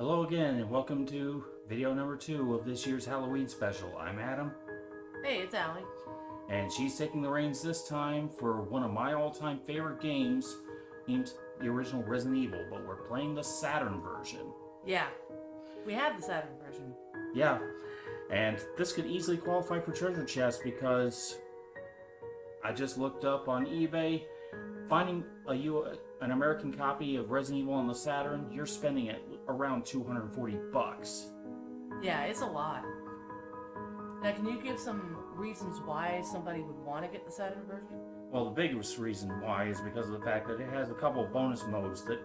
Hello again, and welcome to video number 2 of this year's Halloween special. I'm Adam, Hey, it's Allie. and she's taking the reins this time for one of my all-time favorite games, named the original Resident Evil, but we're playing the Saturn version. Yeah, we had the Saturn version. Yeah, and this could easily qualify for treasure chest because I just looked up on eBay. Finding an American copy of Resident Evil on the Saturn, you're spending it around $240. Yeah, it's a lot. Now, can you give some reasons why somebody would want to get the Saturn version? Well, the biggest reason why is because of the fact that it has a couple of bonus modes that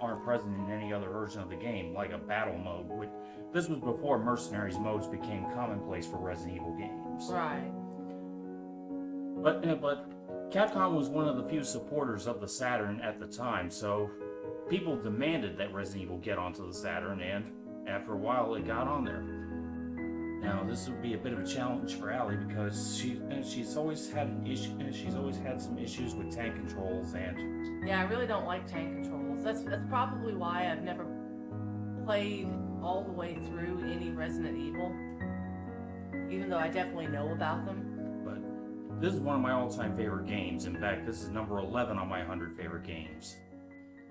aren't present in any other version of the game, like a battle mode. This was before Mercenaries modes became commonplace for Resident Evil games. Right. But Capcom was one of the few supporters of the Saturn at the time, so people demanded that Resident Evil get onto the Saturn, and after a while, it got on there. Now, this would be a bit of a challenge for Allie because she's always had some issues with tank controls, and Yeah, I really don't like tank controls. That's probably why I've never played all the way through any Resident Evil, even though I definitely know about them. this is one of my all-time favorite games. In fact, this is number 11 on my 100 favorite games.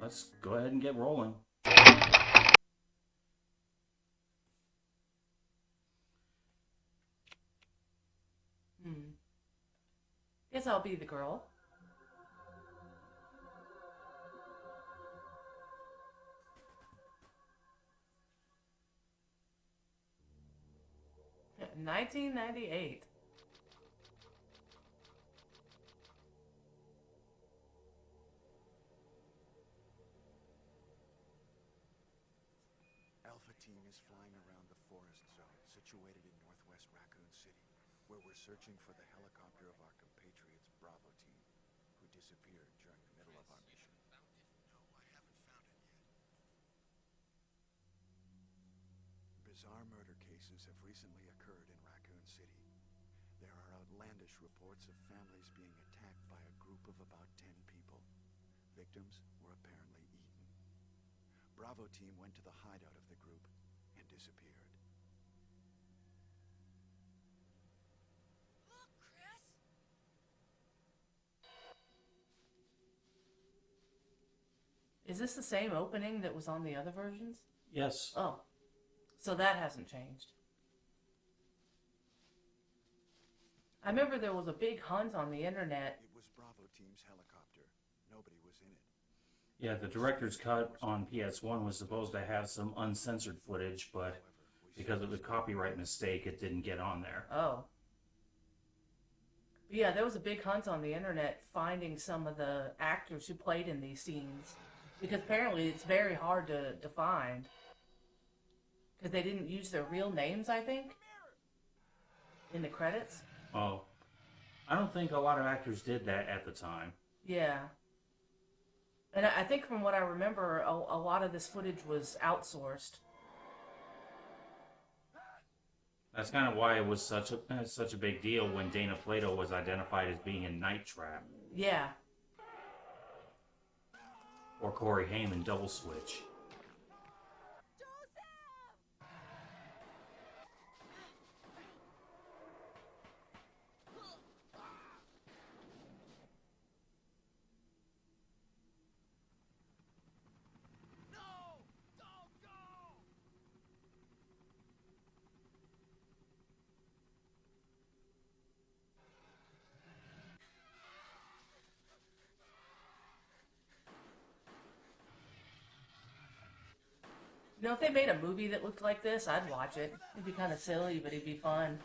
Let's go ahead and get rolling. Guess I'll be the girl. $19.98. Alpha Team is flying around the forest zone situated in northwest Raccoon City, where we're searching for the helicopter of our compatriots Bravo Team, who disappeared during the middle of our mission. No, I haven't found it yet. Bizarre murder cases have recently occurred in Raccoon City. There are outlandish reports of families being attacked by a group of about 10 people. Victims were apparently eaten. Bravo Team went to the hideout of the group and disappeared. Look, Chris! Is this the same opening that was on the other versions? Yes. Oh, so that hasn't changed. I remember there was a big hunt on the internet. It was Bravo Team's helicopter. Nobody was in it. Yeah, the director's cut on PS1 was supposed to have some uncensored footage, but because of the copyright mistake, it didn't get on there. Oh. But yeah, there was a big hunt on the internet finding some of the actors who played in these scenes. Because apparently it's very hard to find. Because they didn't use their real names, I think, in the credits. Oh, I don't think a lot of actors did that at the time. Yeah. And I think from what I remember, a lot of this footage was outsourced. That's kind of why it was such a big deal when Dana Plato was identified as being in Night Trap, Yeah. or Corey Haim in Double Switch. You know, if they made a movie that looked like this, I'd watch it. It'd be kind of silly, but it'd be fun.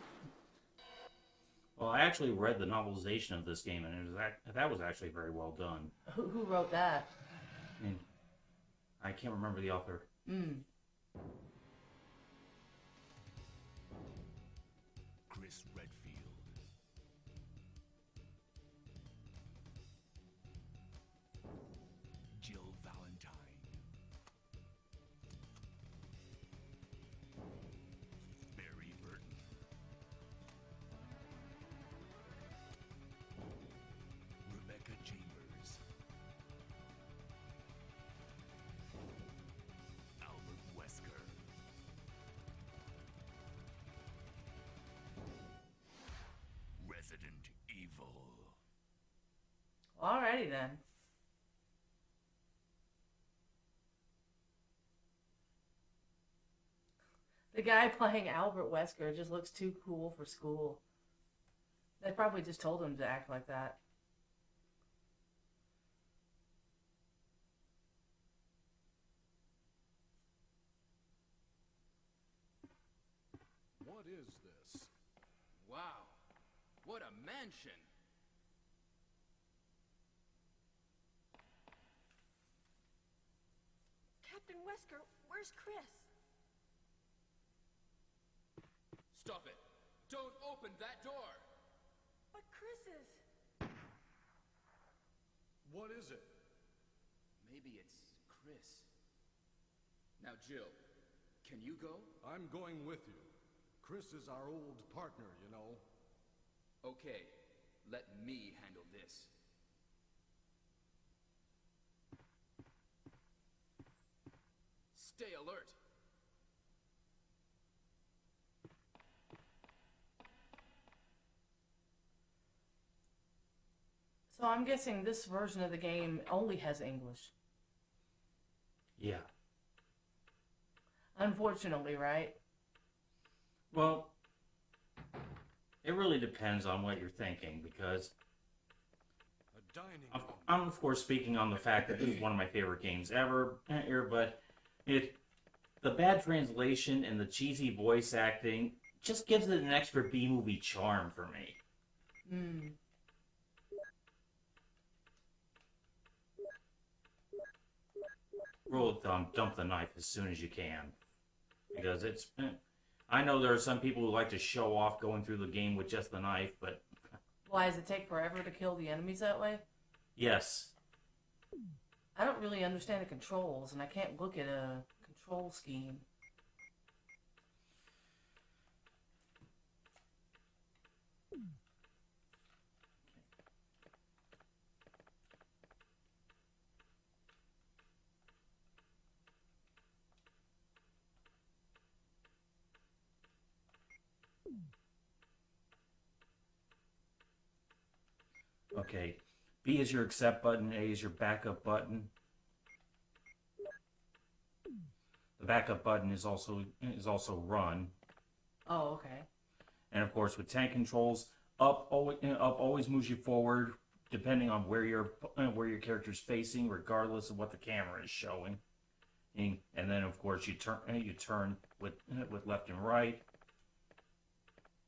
Well, I actually read the novelization of this game, and that was actually very well done. Who wrote that? And I can't remember the author. Chris Redfield. Jill Valentine. Barry Burton. Rebecca Chambers. Albert Wesker. Resident Evil. Alrighty then. The guy playing Albert Wesker just looks too cool for school. They probably just told him to act like that. What is this? Wow, what a mansion! Captain Wesker, where's Chris? Stop it! Don't open that door! But Chris is... What is it? Maybe it's Chris. Now, Jill, can you go? I'm going with you. Chris is our old partner, you know. Okay, let me handle this. Stay alert. So I'm guessing this version of the game only has English. Yeah. Unfortunately, right? Well, it really depends on what you're thinking, because A dining I'm, room. I'm of course speaking on the fact that this is one of my favorite games ever, but the bad translation and the cheesy voice acting just gives it an extra B-movie charm for me. Hmm. Rule of thumb, dump the knife as soon as you can. Because I know there are some people who like to show off going through the game with just the knife, but Why does it take forever to kill the enemies that way? yes. I don't really understand the controls, and I can't look at a control scheme. Okay. B is your accept button, A is your backup button. The backup button is also run. Oh, okay. And of course, with tank controls, up always moves you forward, depending on where your character's facing, regardless of what the camera is showing. And then, of course, you turn with left and right.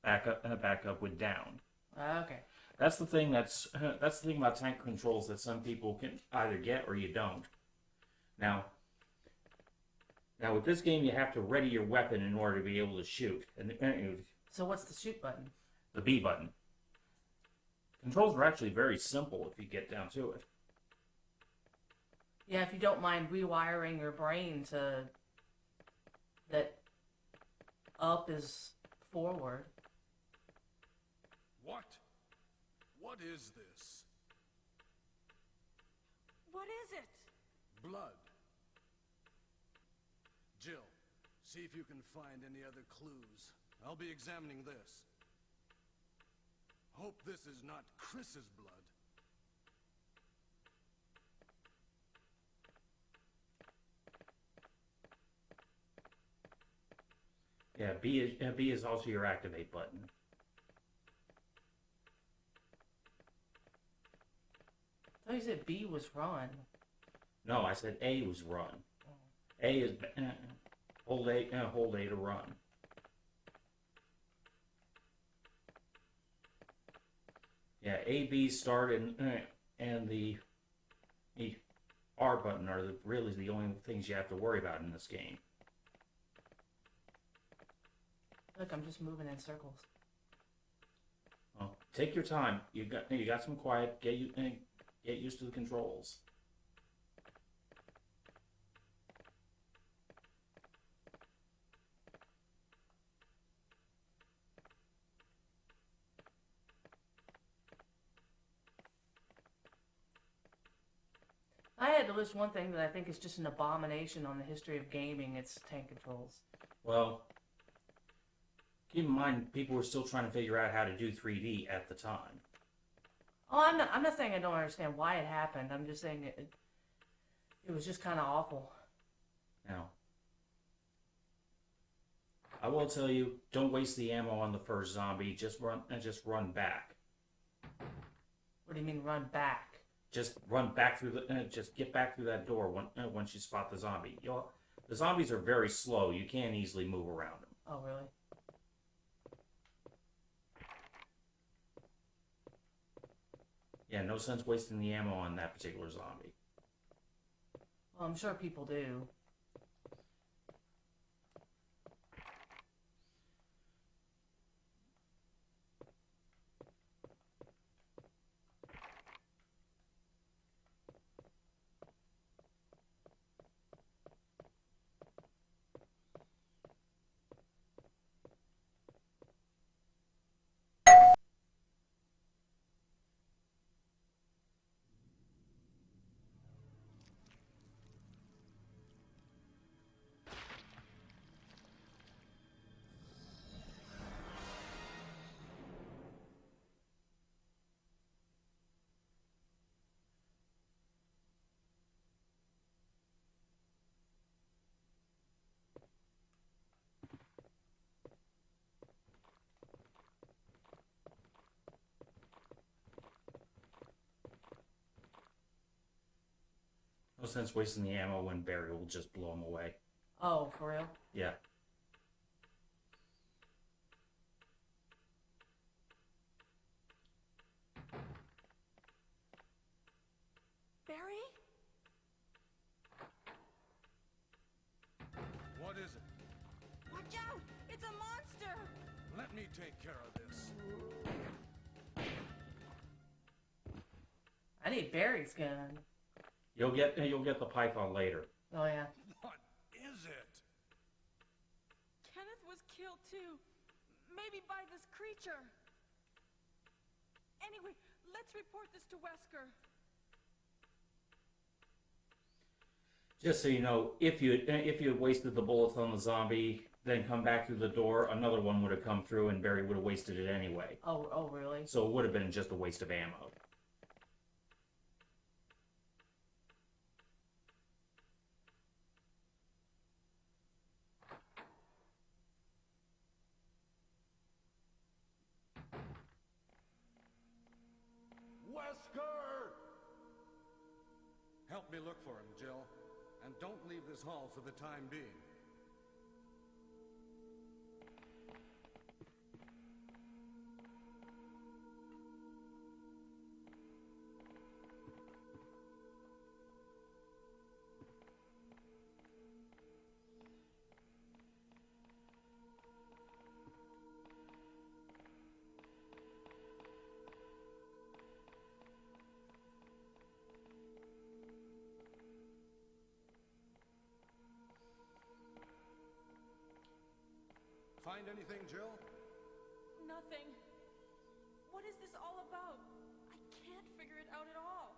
Back up with down. Okay. That's the thing about tank controls that some people can either get or you don't. Now with this game, you have to ready your weapon in order to be able to shoot. And So what's the shoot button? the B button. Controls are actually very simple if you get down to it. Yeah, if you don't mind rewiring your brain to that up is forward. What? What is this? What is it? Blood. Jill, see if you can find any other clues. I'll be examining this. Hope this is not Chris's blood. Yeah, B is also your activate button. I thought you said B was run. No, I said A was run. A is hold A to run. Yeah, A, B, start, and the R button are really the only things you have to worry about in this game. Look, I'm just moving in circles. Well, take your time. You got some quiet. Get used to the controls. I had to list one thing that I think is just an abomination on the history of gaming. It's tank controls. Well, keep in mind, people were still trying to figure out how to do 3D at the time. Oh, I'm not saying I don't understand why it happened. I'm just saying it was just kind of awful. Now, I will tell you, don't waste the ammo on the first zombie. Just run back. What do you mean run back? Just run back through the. Just get back through that door once you spot the zombie. The zombies are very slow. You can't easily move around them. Oh, really? Yeah, no sense wasting the ammo on that particular zombie. Well, I'm sure people do. No sense wasting the ammo when Barry will just blow them away. Oh, for real? Yeah. Barry? What is it? Watch out! It's a monster! Let me take care of this. I need Barry's gun. You'll get the python later. Oh, yeah. What is it? Kenneth was killed too. Maybe by this creature. Anyway, let's report this to Wesker. Just so you know, if you had wasted the bullets on the zombie, then come back through the door, another one would have come through, and Barry would have wasted it anyway. Oh, really? So it would have been just a waste of ammo. Wesker! Help me look for him, Jill. And don't leave this hall for the time being. Find anything, Jill? Nothing. What is this all about? I can't figure it out at all.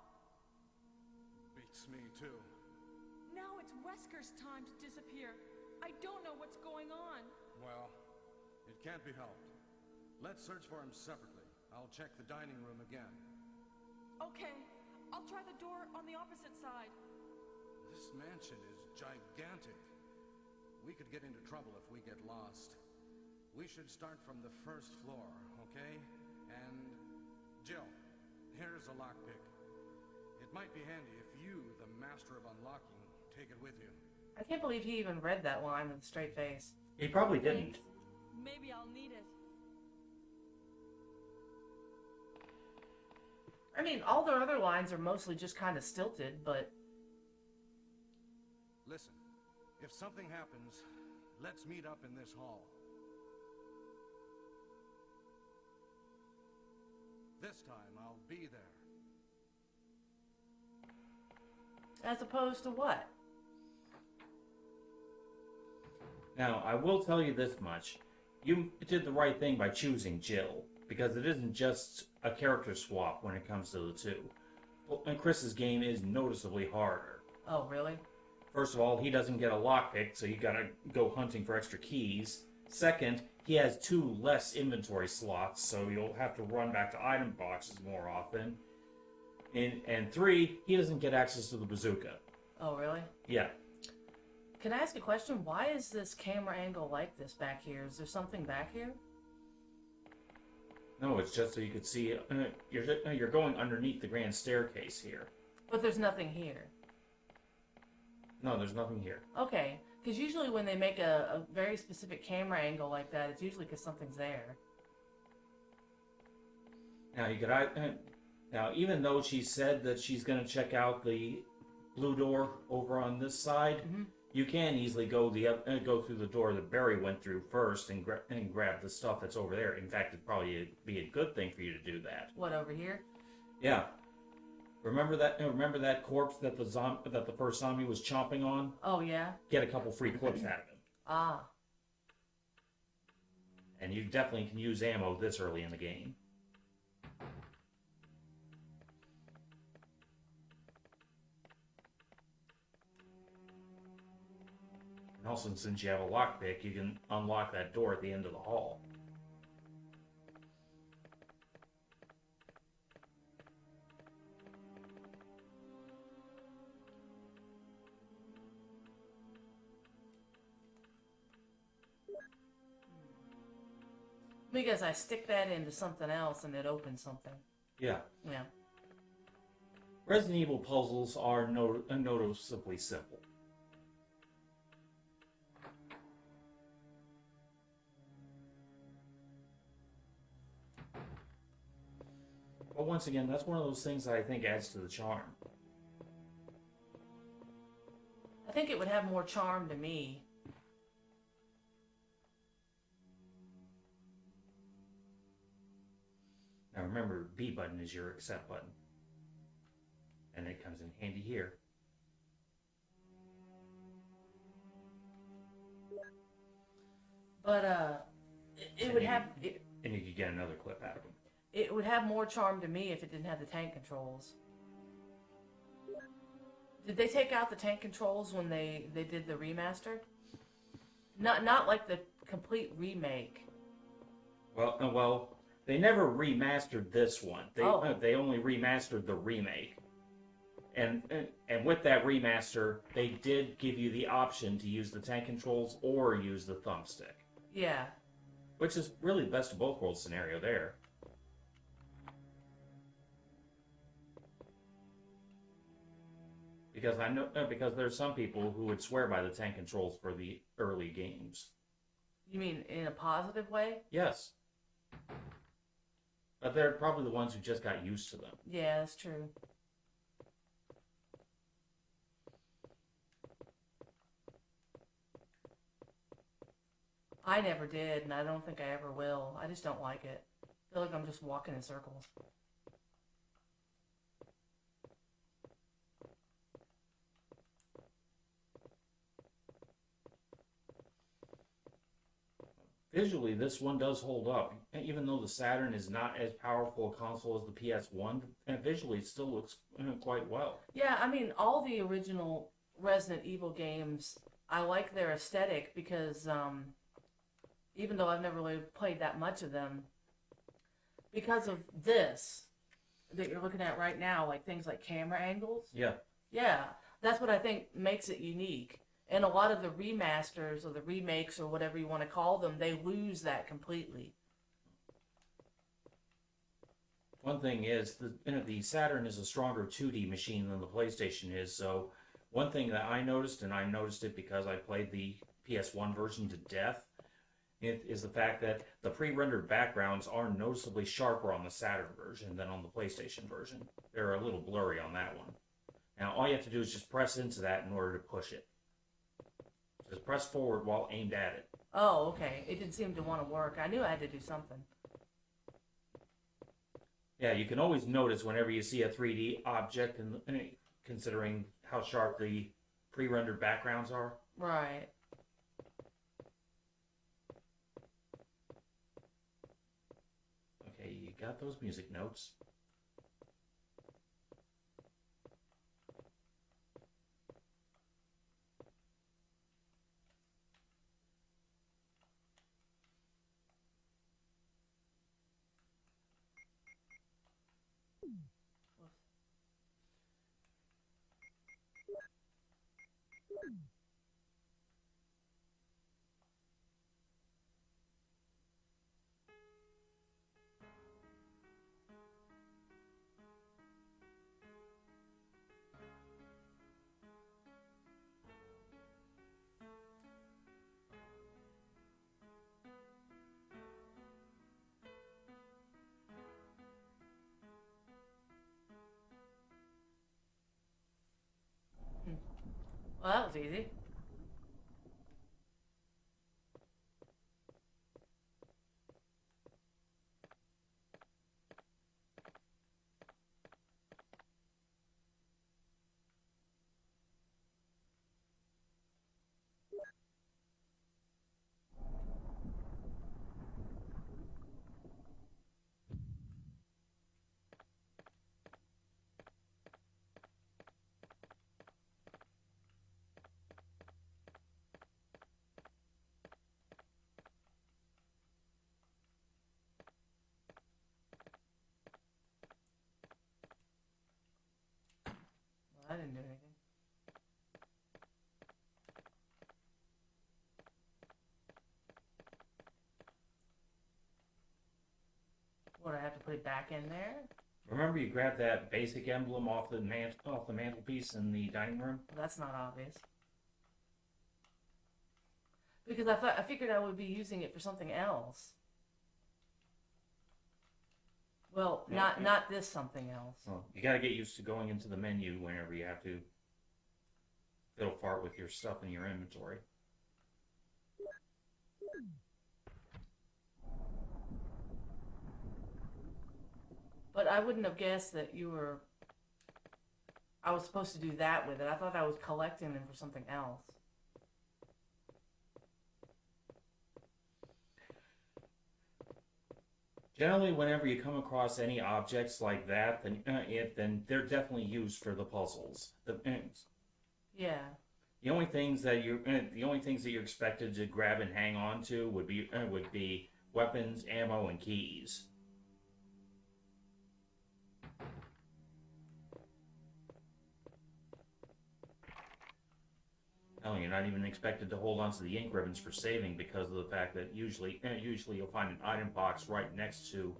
Beats me, too. Now it's Wesker's time to disappear. I don't know what's going on. Well, it can't be helped. Let's search for him separately. I'll check the dining room again. Okay, I'll try the door on the opposite side. This mansion is gigantic. We could get into trouble if we get lost. We should start from the first floor, okay? And Jill, here's a lockpick. It might be handy if you, the master of unlocking, take it with you. I can't believe he even read that line with a straight face. He probably didn't. Maybe I'll need it. I mean, all their other lines are mostly just kind of stilted, but... Listen, if something happens, let's meet up in this hall. This time, I'll be there. As opposed to what? Now, I will tell you this much. You did the right thing by choosing Jill, because it isn't just a character swap when it comes to the two. And Chris's game is noticeably harder. Oh, really? First of all, he doesn't get a lockpick, so you gotta go hunting for extra keys. Second, he has 2 less inventory slots, so you'll have to run back to item boxes more often. And 3, he doesn't get access to the bazooka. Oh, really? Yeah. Can I ask a question? Why is this camera angle like this back here? Is there something back here? No, it's just so you could see. You're going underneath the grand staircase here. But there's nothing here. No, there's nothing here. Okay, because usually when they make a very specific camera angle like that, it's usually because something's there. Now you could. Now, even though she said that she's going to check out the blue door over on this side, you can easily go through the door that Barry went through first and grab the stuff that's over there. In fact, it'd probably be a good thing for you to do that. What, over here? Yeah. Remember that corpse that the first zombie was chomping on? Oh, yeah? Get a couple free clips out of him. Ah. And you definitely can use ammo this early in the game. And also, since you have a lockpick, you can unlock that door at the end of the hall. Because I stick that into something else and it opens something. Yeah. Yeah. Resident Evil puzzles are noticeably simple. But once again, that's one of those things that I think adds to the charm. I think it would have more charm to me. Now remember, B button is your accept button. And it comes in handy here. But, it would have... And you could get another clip out of them. It would have more charm to me if it didn't have the tank controls. Did they take out the tank controls when they did the remaster? Not like the complete remake. Well, they never remastered this one. They only remastered the remake. And with that remaster, they did give you the option to use the tank controls or use the thumbstick. Yeah. Which is really the best of both worlds scenario there. Because there's some people who would swear by the tank controls for the early games. You mean in a positive way? Yes. But they're probably the ones who just got used to them. Yeah, that's true. I never did, and I don't think I ever will. I just don't like it. I feel like I'm just walking in circles. Visually, this one does hold up. Even though the Saturn is not as powerful a console as the PS1, and visually it still looks quite well. Yeah, I mean, all the original Resident Evil games, I like their aesthetic because even though I've never really played that much of them, because of this that you're looking at right now, like things like camera angles. Yeah. Yeah, that's what I think makes it unique. And a lot of the remasters or the remakes or whatever you want to call them, they lose that completely. One thing is, the Saturn is a stronger 2D machine than the PlayStation is, so one thing that I noticed, and I noticed it because I played the PS1 version to death, is the fact that the pre-rendered backgrounds are noticeably sharper on the Saturn version than on the PlayStation version. They're a little blurry on that one. Now, all you have to do is just press into that in order to push it. Just press forward while aimed at it. Oh, okay. It didn't seem to want to work. I knew I had to do something. Yeah, you can always notice whenever you see a 3D object, and considering how sharp the pre-rendered backgrounds are. Right. Okay, you got those music notes. Well, that was easy. Well, I didn't do anything. What, I have to put it back in there? Remember, you grabbed that basic emblem off the mantelpiece in the dining room. Well, that's not obvious. Because I figured I would be using it for something else. Well, Yeah, not this something else. Well, you got to get used to going into the menu whenever you have to fiddle fart with your stuff in your inventory. But I wouldn't have guessed that I was supposed to do that with it. I thought I was collecting them for something else. Generally, whenever you come across any objects like that, then they're definitely used for the puzzles. Yeah. The only things that you're expected to grab and hang on to would be weapons, ammo, and keys. No, you're not even expected to hold on to the ink ribbons for saving because of the fact that usually you'll find an item box right next to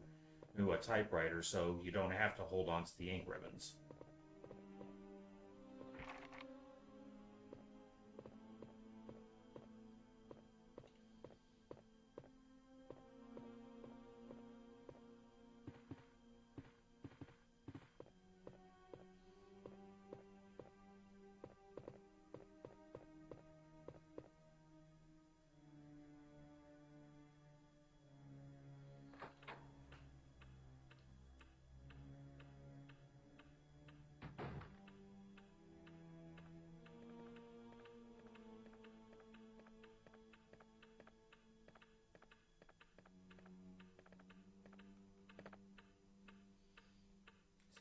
a typewriter, so you don't have to hold on to the ink ribbons.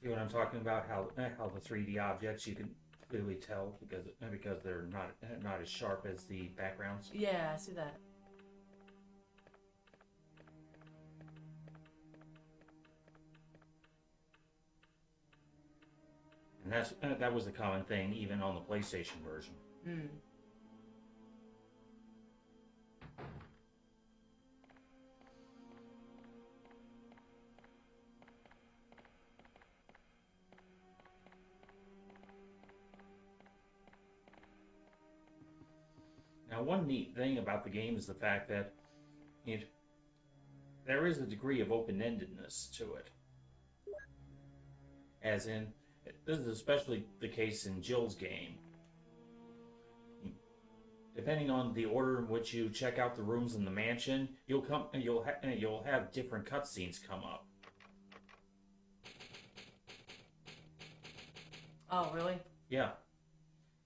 See what I'm talking about? How the 3D objects you can clearly tell because they're not as sharp as the backgrounds. Yeah, I see that. And that was a common thing even on the PlayStation version. Hmm. Now, one neat thing about the game is the fact that there is a degree of open-endedness to it. As in, this is especially the case in Jill's game. Depending on the order in which you check out the rooms in the mansion, you'll have different cutscenes come up. Oh, really? Yeah,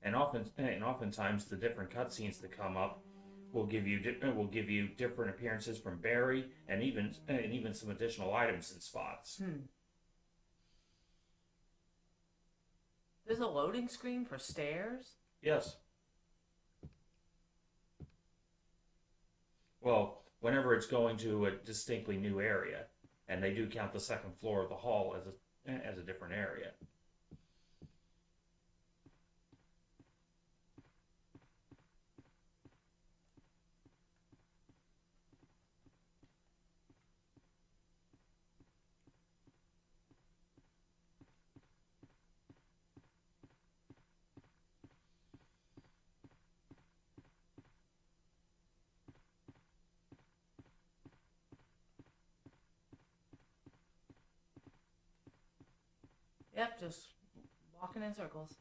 and oftentimes the different cutscenes that come up will give you different appearances from Barry and even some additional items and spots. Hmm. There's a loading screen for stairs? Yes. Well, whenever it's going to a distinctly new area, and they do count the second floor of the hall as a different area. Yep, just walking in circles.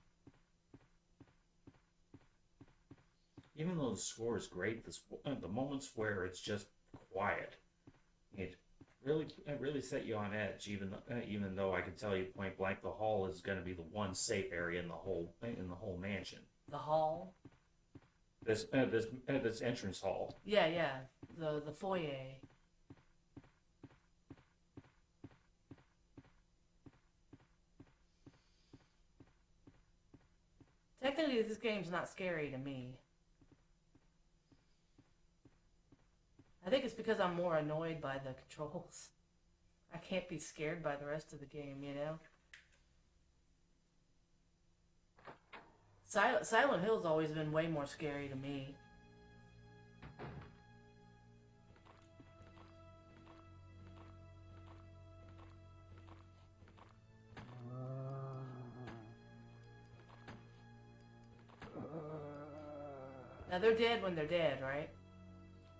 Even though the score is great, the moments where it's just quiet, it really set you on edge. Even though I can tell you point blank, the hall is going to be the one safe area in the whole mansion. The hall. This entrance hall. Yeah. The foyer. Technically, this game's not scary to me. I think it's because I'm more annoyed by the controls. I can't be scared by the rest of the game, you know? Silent Hill's always been way more scary to me. Now they're dead when they're dead, right?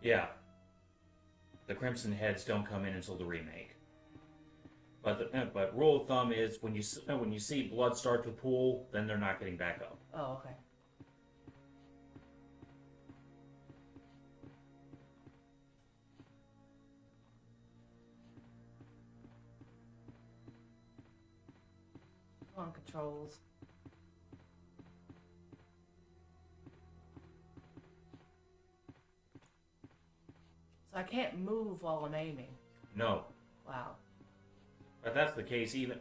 Yeah. The Crimson Heads don't come in until the remake. But rule of thumb is when you see blood start to pool, then they're not getting back up. Oh, okay. Come on, controls. So I can't move while I'm aiming. No. Wow. But that's the case even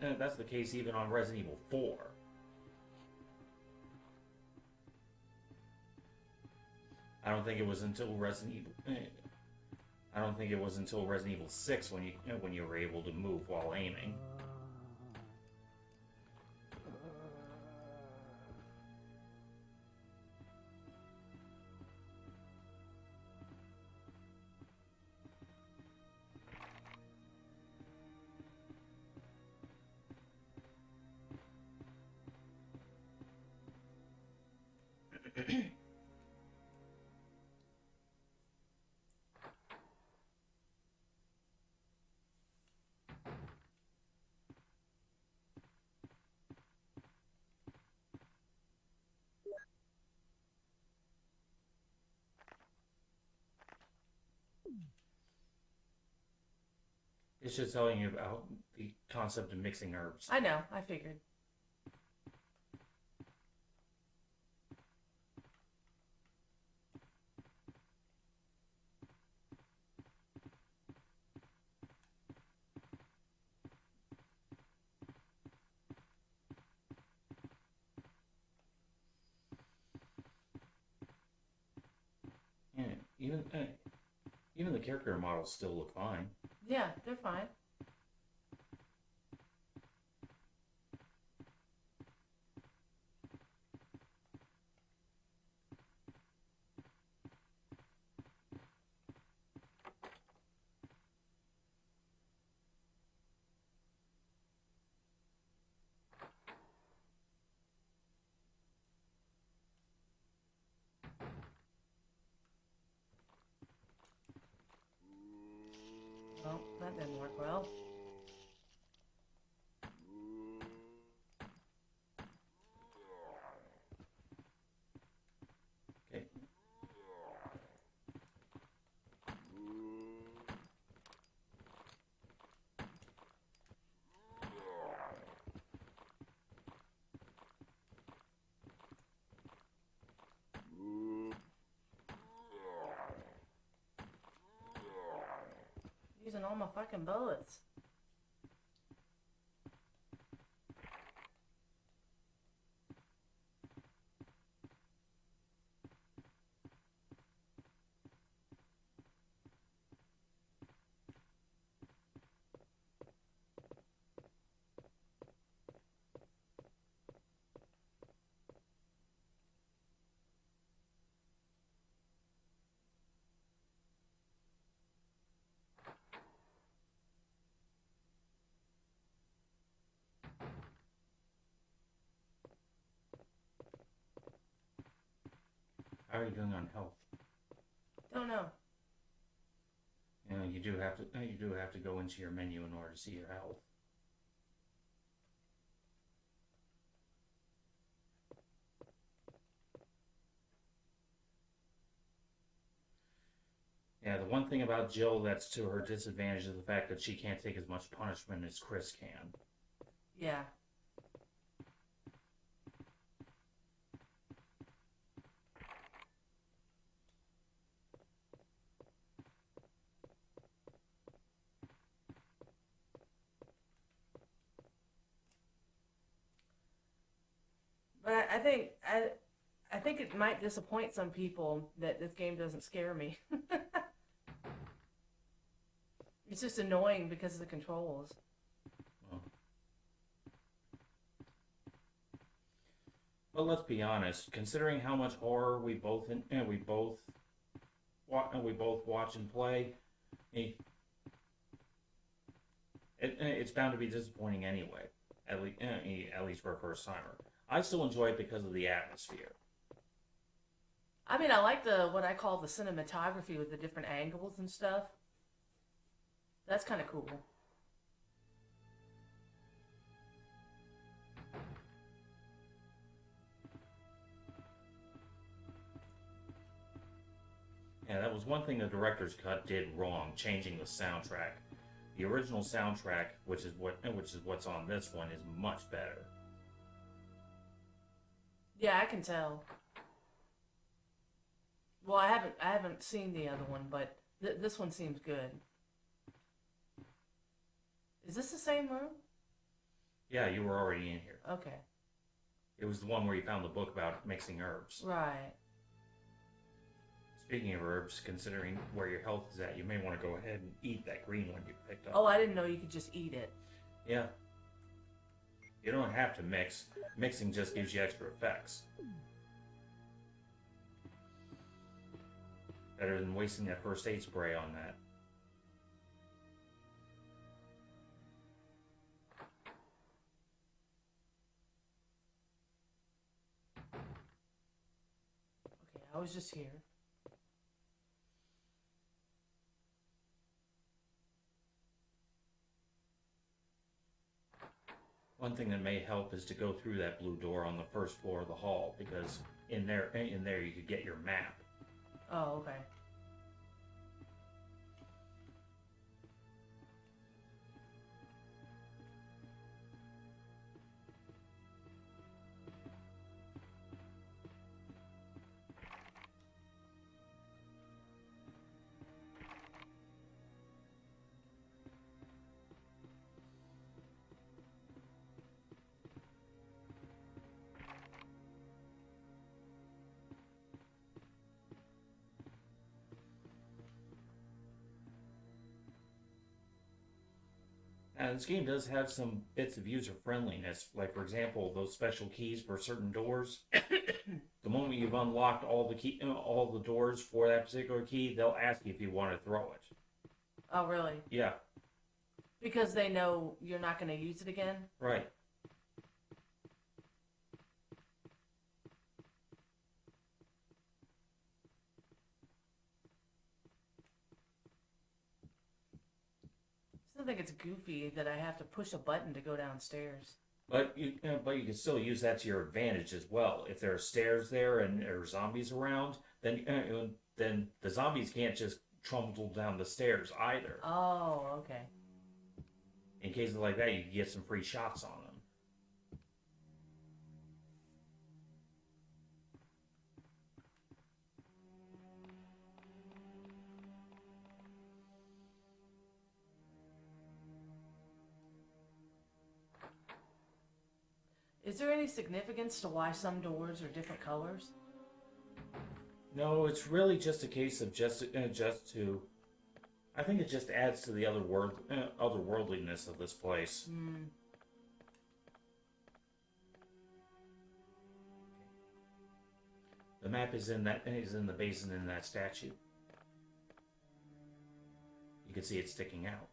on Resident Evil 4. I don't think it was until Resident Evil 6 when you were able to move while aiming. It's just telling you about the concept of mixing herbs. I know, I figured. Yeah, even the character models still look fine. Yeah, they're fine. Well, that didn't work well. Okay. Using all my fucking bullets. How are you doing on health? Don't know. You know, you do have to go into your menu in order to see your health. Yeah, the one thing about Jill that's to her disadvantage is the fact that she can't take as much punishment as Chris can. Yeah. But I think it might disappoint some people that this game doesn't scare me. It's just annoying because of the controls. But let's be honest, considering how much horror we both watch and play, it's bound to be disappointing anyway. At least for a first timer. I still enjoy it because of the atmosphere. I mean, I like what I call the cinematography with the different angles and stuff. That's kind of cool. Yeah, that was one thing the director's cut did wrong, changing the soundtrack. The original soundtrack, which is what's on this one, is much better. Yeah, I can tell. Well, I haven't seen the other one, but this one seems good. Is this the same room? Yeah, you were already in here. Okay. It was the one where you found the book about mixing herbs. Right. Speaking of herbs, considering where your health is at, you may want to go ahead and eat that green one you picked up. Oh, I didn't know you could just eat it. Yeah. You don't have to mix. Mixing just gives you extra effects. Better than wasting that first aid spray on that. Okay, I was just here. One thing that may help is to go through that blue door on the first floor of the hall, because in there you could get your map. Oh, okay. This game does have some bits of user friendliness, like for example, those special keys for certain doors. The moment you've unlocked all the doors for that particular key, they'll ask you if you want to throw it. Oh, really? Yeah, Because they know you're not going to use it again? right. I still think it's goofy that I have to push a button to go downstairs. But you can still use that to your advantage as well. If there are stairs there and there are zombies around, then the zombies can't just trundle down the stairs either. Oh, okay. In cases like that, you can get some free shots on them. Is there any significance to why some doors are different colors? No, it's really just a case of just to. I think it just adds to the otherworldliness of this place. The map is in the basin in that statue. You can see it sticking out.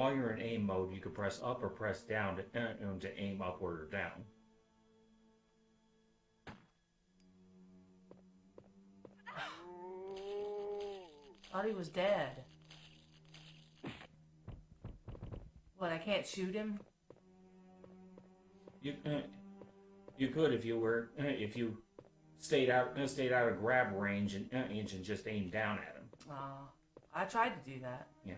while you're in aim mode, you can press up or press down to aim upward or down. Thought he was dead. What, I can't shoot him? You could if you stayed out of grab range and just aimed down at him. I tried to do that. Yeah.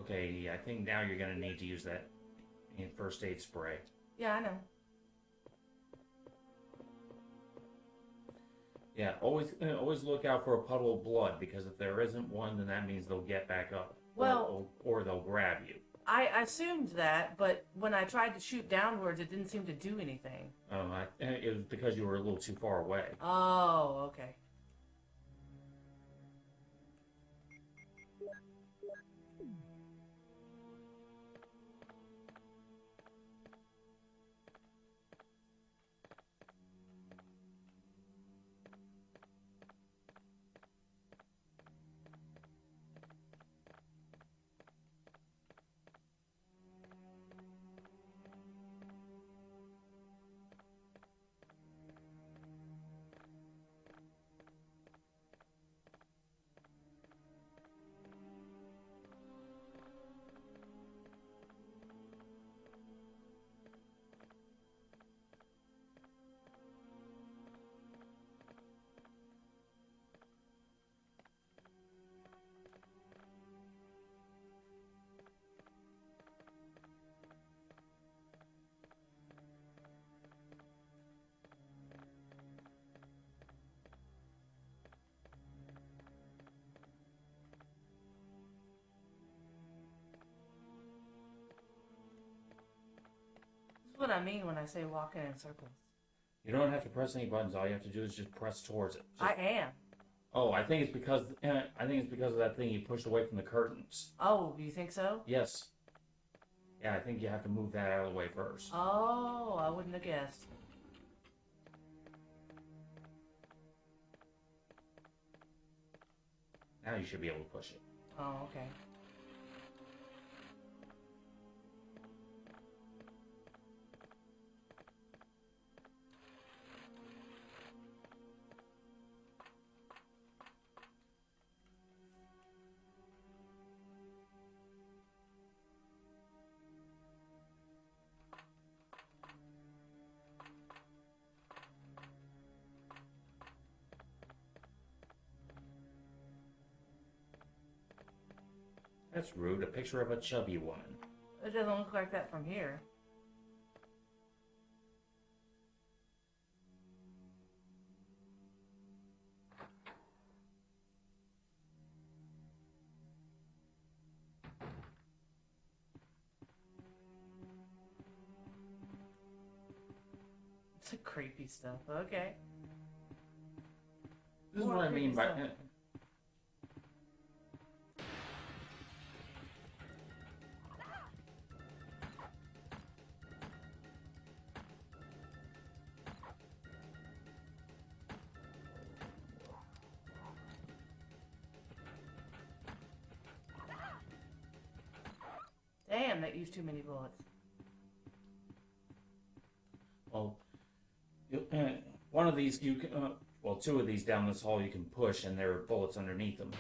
Okay, I think now you're gonna need to use that first aid spray. Yeah, I know. Yeah, always look out for a puddle of blood, because if there isn't one, then that means they'll get back up. Well, or they'll grab you. I assumed that, but when I tried to shoot downwards, it didn't seem to do anything. It was because you were a little too far away. Oh, okay. This is what I mean when I say walking in circles. You don't have to press any buttons. All you have to do is just press towards it. I am. Oh, I think it's because of that thing you pushed away from the curtains. Oh, you think so? Yes. Yeah, I think you have to move that out of the way first. Oh, I wouldn't have guessed. Now you should be able to push it. Oh, okay. That's rude. A picture of a chubby woman. It doesn't look like that from here. It's creepy stuff. Okay. This is More what I mean creepy by... stuff. Damn, that used too many bullets. Well, one of these you can... well, two of these down this hall you can push, and there are bullets underneath them.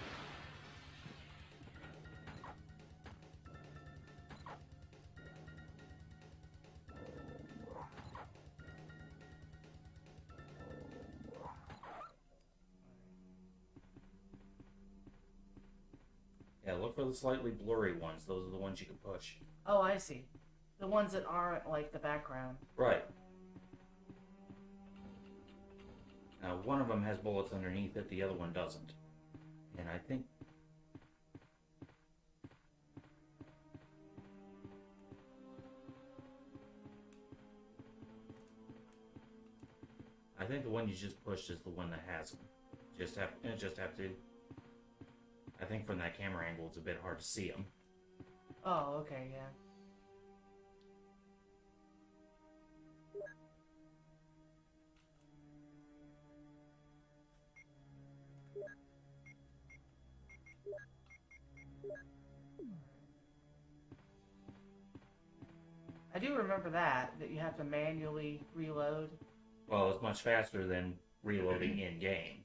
Yeah, look for the slightly blurry ones. Those are the ones you can push. Oh, I see. The ones that aren't like the background. Right. Now, one of them has bullets underneath it, the other one doesn't. And I think... the one you just pushed is the one that has them. Just have to... I think from that camera angle it's a bit hard to see them. Oh, okay, yeah. I do remember that you have to manually reload. Well, it's much faster than reloading in game.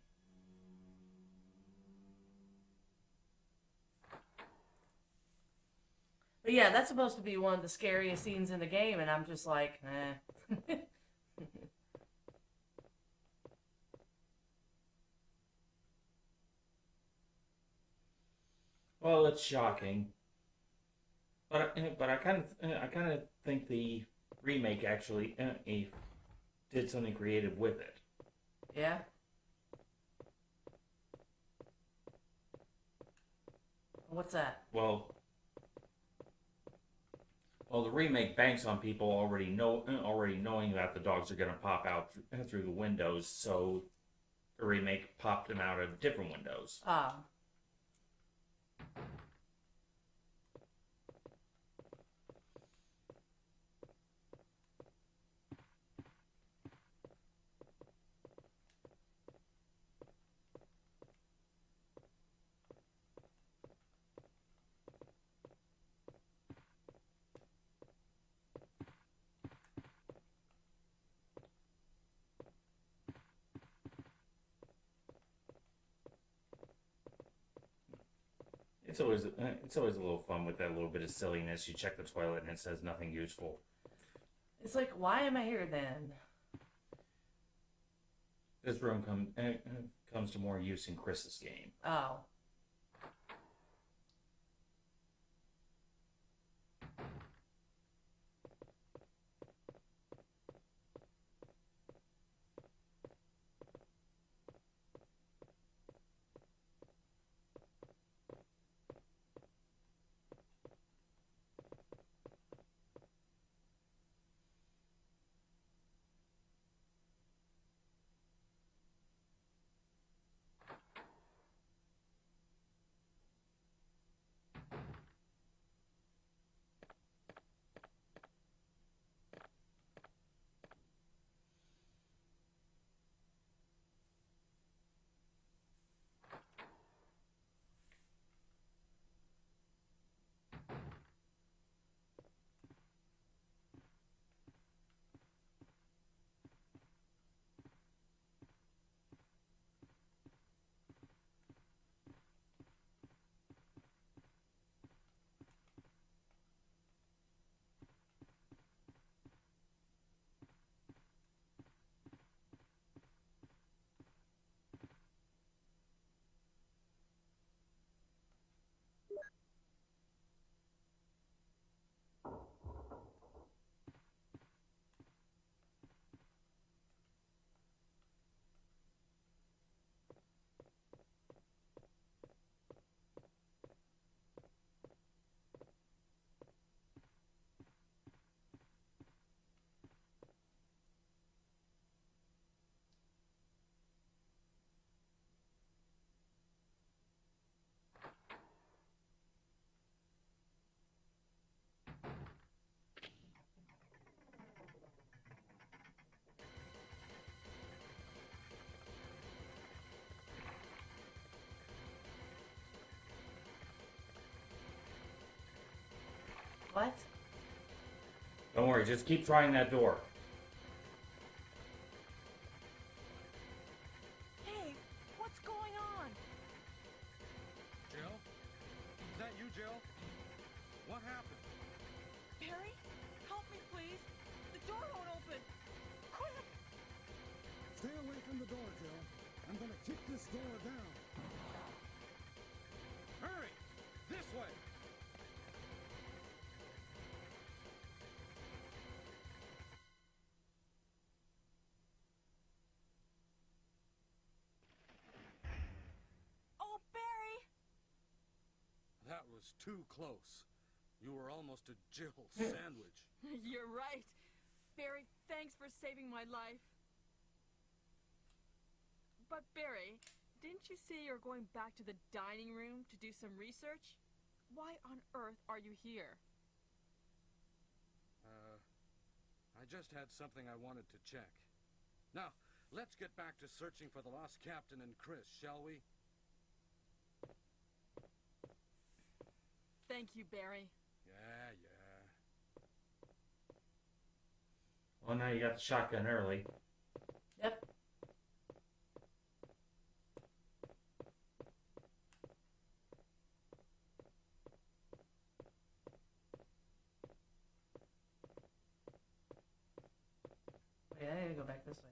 But yeah, that's supposed to be one of the scariest scenes in the game, and I'm just like, eh. Well, it's shocking, but I kind of think the remake actually did something creative with it. Yeah. What's that? Well, the remake banks on people already knowing that the dogs are going to pop out through the windows, so the remake popped them out of different windows. Ah. It's always a little fun with that little bit of silliness. You check the toilet and it says nothing useful. It's like, why am I here then? This room comes to more use in Chris's game. Oh. What? Don't worry, just keep trying that door. Hey, what's going on? Jill? Is that you, Jill? What happened? Barry, help me, please. The door won't open. Quick! Stay away from the door, Jill. I'm gonna kick this door down. Hurry! This way! Oh, Barry! That was too close. You were almost a Jill sandwich. You're right. Barry, thanks for saving my life. But Barry, didn't you say you're going back to the dining room to do some research? Why on earth are you here? I just had something I wanted to check. Now, let's get back to searching for the lost captain and Chris, shall we? Thank you, Barry. Yeah. Well, now you got the shotgun early. Yep. Wait, I need to go back this way.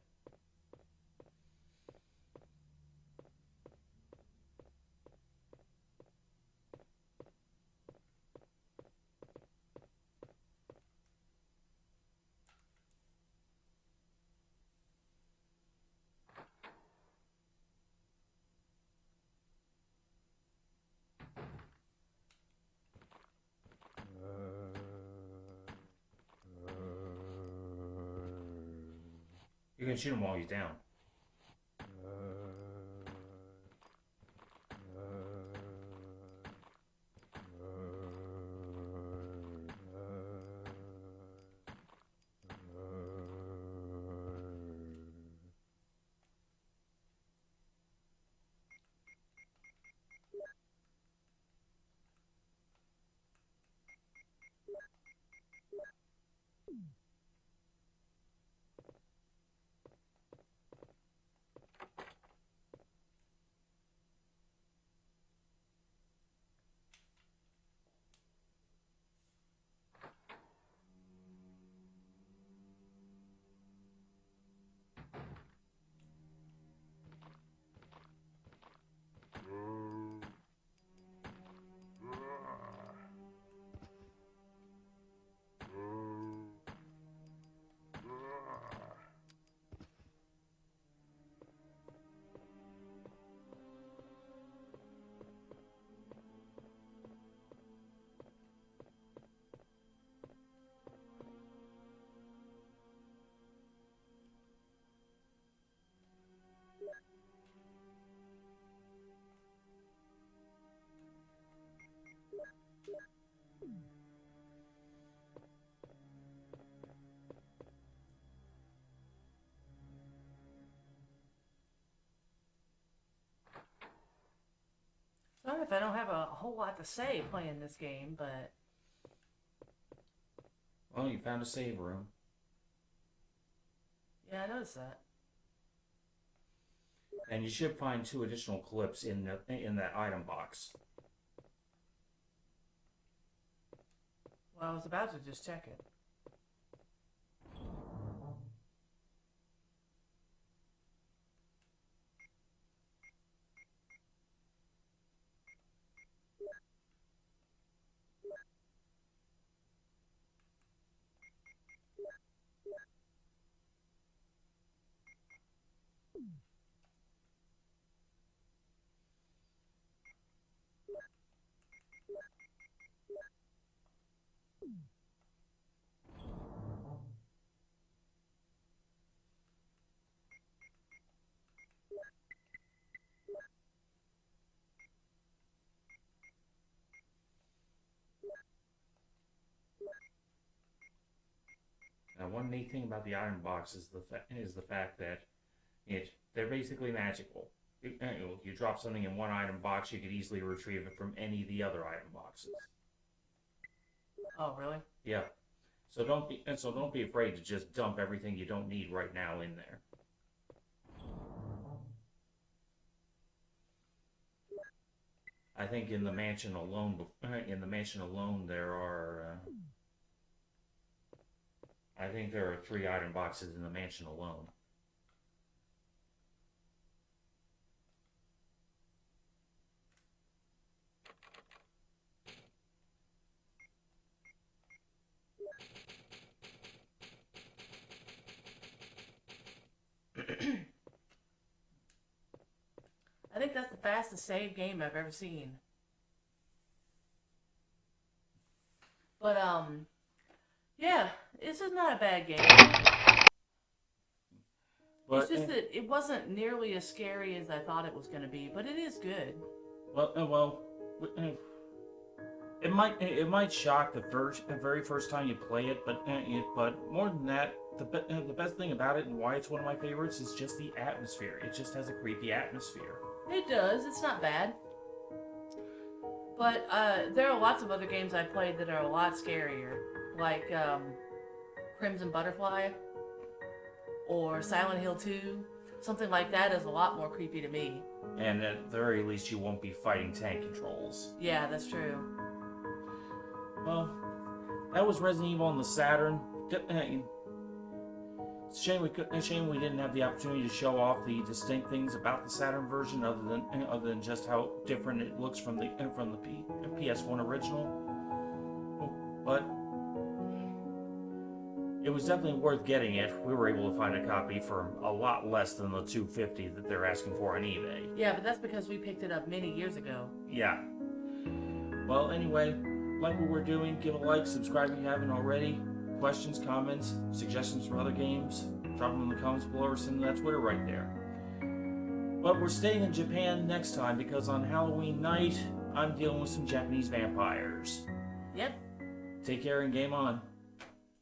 You can shoot him while he's down. Sorry if I don't have a whole lot to say playing this game, but Well, you found a save room. yeah, I noticed that. And you should find 2 additional clips in that item box. Well, I was about to just check it. Now, one neat thing about the item box is the fact that they're basically magical. You drop something in one item box, you could easily retrieve it from any of the other item boxes. Oh, really? Yeah. So don't be afraid to just dump everything you don't need right now in there. I think in the mansion alone, there are. I think there are 3 item boxes in the mansion alone. I think that's the fastest save game I've ever seen. But, yeah, this is not a bad game. But, it's just that it wasn't nearly as scary as I thought it was going to be, but it is good. It might shock the very first time you play it, but more than that, the best thing about it and why it's one of my favorites is just the atmosphere. It just has a creepy atmosphere. It does. It's not bad. But there are lots of other games I played that are a lot scarier, like Crimson Butterfly or Silent Hill 2. Something like that is a lot more creepy to me. And at the very least, you won't be fighting tank controls. Yeah, that's true. Well, that was Resident Evil on the Saturn. Shame we didn't have the opportunity to show off the distinct things about the Saturn version, other than just how different it looks from the PS1 original. But it was definitely worth getting it. We were able to find a copy for a lot less than the $250 that they're asking for on eBay. Yeah, but that's because we picked it up many years ago. Yeah. Well, anyway, like what we're doing, give a like, subscribe if you haven't already. Questions, comments, suggestions for other games, drop them in the comments below or send them that Twitter right there. But we're staying in Japan next time because on Halloween night, I'm dealing with some Japanese vampires. Yep. Take care and game on.